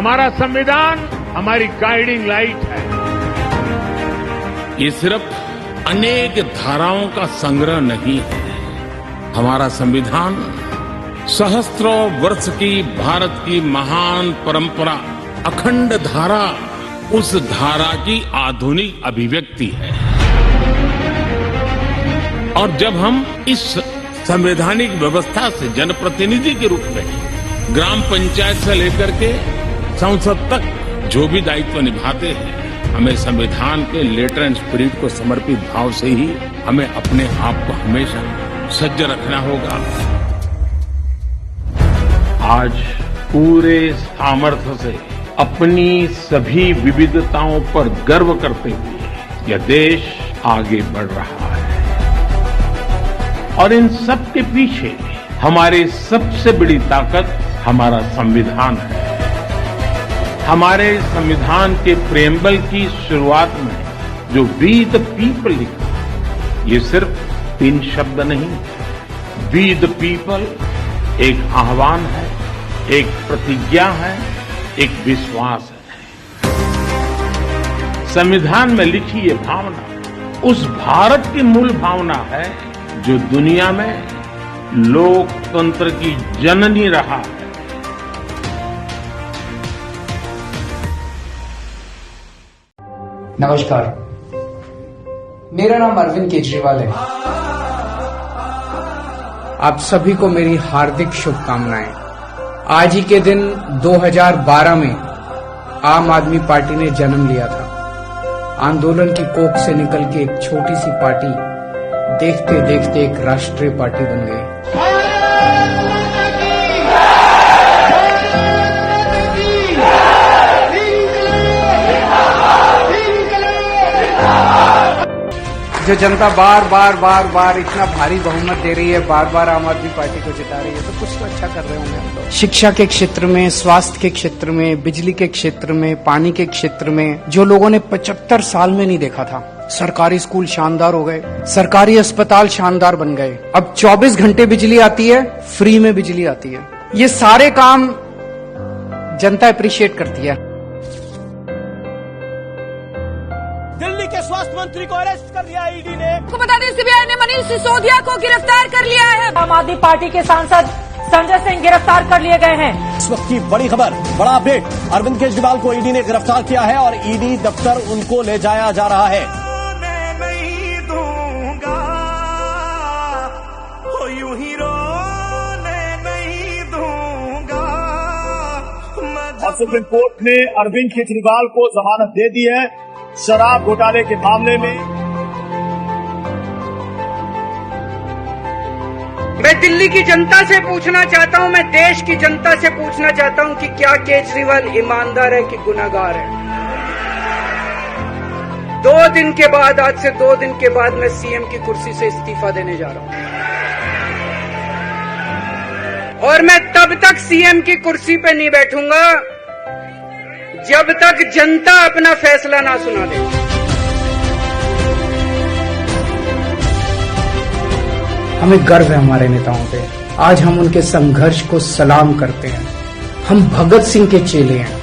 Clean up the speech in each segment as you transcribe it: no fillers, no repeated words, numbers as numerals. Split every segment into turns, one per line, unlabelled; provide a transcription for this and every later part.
हमारा संविधान हमारी गाइडिंग लाइट है। ये सिर्फ अनेक धाराओं का संग्रह नहीं है। हमारा संविधान सहस्त्रों वर्ष की भारत की महान परंपरा, अखंड धारा, उस धारा की आधुनिक अभिव्यक्ति है। और जब हम इस संवैधानिक व्यवस्था से जनप्रतिनिधि के रूप में ग्राम पंचायत से लेकर के संसद तक जो भी दायित्व निभाते हैं, हमें संविधान के लेटर एंड स्पिरिट को समर्पित भाव से ही हमें अपने आप को हमेशा सज्ज रखना होगा। आज पूरे सामर्थ्य से अपनी सभी विविधताओं पर गर्व करते हुए यह देश आगे बढ़ रहा है। और इन सब के पीछे हमारी सबसे बड़ी ताकत हमारा संविधान है। हमारे संविधान के प्रेम्बल की शुरुआत में जो वी द पीपल लिखा, ये सिर्फ 3 शब्द नहीं, वी द पीपल एक आह्वान है, एक प्रतिज्ञा है, एक विश्वास है। संविधान में लिखी ये भावना उस भारत की मूल भावना है जो दुनिया में लोकतंत्र की जननी रहा है।
नमस्कार, मेरा नाम अरविंद केजरीवाल है। आप सभी को मेरी हार्दिक शुभकामनाएं। आज ही के दिन 2012 में आम आदमी पार्टी ने जन्म लिया था। आंदोलन की कोख से निकल के एक छोटी सी पार्टी देखते देखते एक राष्ट्रीय पार्टी बन गई। जो जनता बार बार इतना भारी बहुमत दे रही है, बार बार आम आदमी पार्टी को जिता रही है, तो कुछ तो अच्छा कर रहे होंगे हम लोग। शिक्षा के क्षेत्र में, स्वास्थ्य के क्षेत्र में, बिजली के क्षेत्र में, पानी के क्षेत्र में जो लोगों ने 75 साल में नहीं देखा था। सरकारी स्कूल शानदार हो गए, सरकारी अस्पताल शानदार बन गए। अब 24 घंटे बिजली आती है, फ्री में बिजली आती है। ये सारे काम जनता अप्रिशिएट करती है।
दिल्ली के स्वास्थ्य मंत्री को अरेस्ट कर लिया ईडी ने।
आपको बता दें, सीबीआई ने मनीष सिसोदिया को गिरफ्तार कर लिया है।
आम आदमी पार्टी के सांसद संजय सिंह गिरफ्तार कर लिए गए हैं।
इस वक्त की बड़ी खबर, बड़ा अपडेट, अरविंद केजरीवाल को ईडी ने गिरफ्तार किया है और ईडी दफ्तर उनको ले जाया जा रहा है। और सुप्रीम कोर्ट ने अरविंद केजरीवाल को जमानत दे दी है शराब घोटाले के मामले में।
मैं दिल्ली की जनता से पूछना चाहता हूं, मैं देश की जनता से पूछना चाहता हूं कि क्या केजरीवाल ईमानदार है कि गुनहगार है। 2 दिन के बाद, आज से 2 दिन के बाद मैं सीएम की कुर्सी से इस्तीफा देने जा रहा हूं। और मैं तब तक सीएम की कुर्सी पे नहीं बैठूंगा जब तक जनता अपना फैसला ना सुना दे। हमें गर्व है हमारे नेताओं पे। आज हम उनके संघर्ष को सलाम करते हैं। हम भगत सिंह के चेले हैं,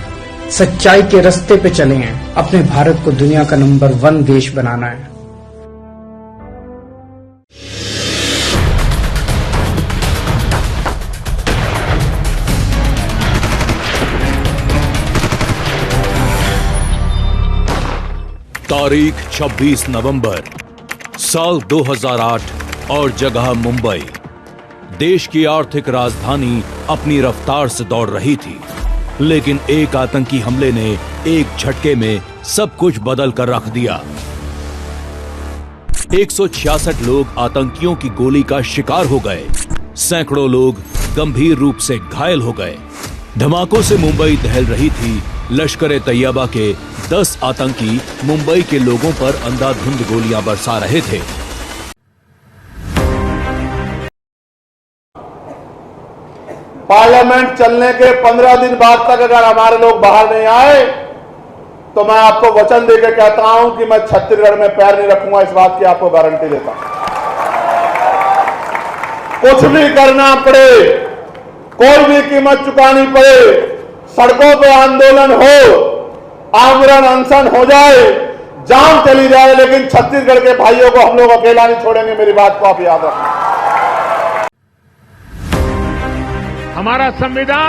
सच्चाई के रास्ते पे चले हैं। अपने भारत को दुनिया का नंबर 1 देश बनाना है।
तारीख 26 नवंबर साल 2008 और जगह मुंबई। देश की आर्थिक राजधानी अपनी रफ्तार से दौड़ रही थी, लेकिन एक आतंकी हमले ने एक झटके में सब कुछ बदल कर रख दिया। 166 लोग आतंकियों की गोली का शिकार हो गए, सैकड़ों लोग गंभीर रूप से घायल हो गए। धमाकों से मुंबई दहल रही थी। लश्कर ए तैयबा के 10 आतंकी मुंबई के लोगों पर अंधाधुंध गोलियां बरसा रहे थे।
पार्लियामेंट चलने के 15 दिन बाद तक अगर हमारे लोग बाहर नहीं आए तो मैं आपको वचन देकर कहता हूं कि मैं छत्तीसगढ़ में पैर नहीं रखूंगा। इस बात की आपको गारंटी देता हूं। कुछ भी करना पड़े, कोई भी कीमत चुकानी पड़े, सड़कों पे आंदोलन हो, आमरण अनशन हो जाए, जान चली जाए, लेकिन छत्तीसगढ़ के भाइयों को हम लोग अकेला नहीं छोड़ेंगे। मेरी बात को आप याद रखना।
हमारा संविधान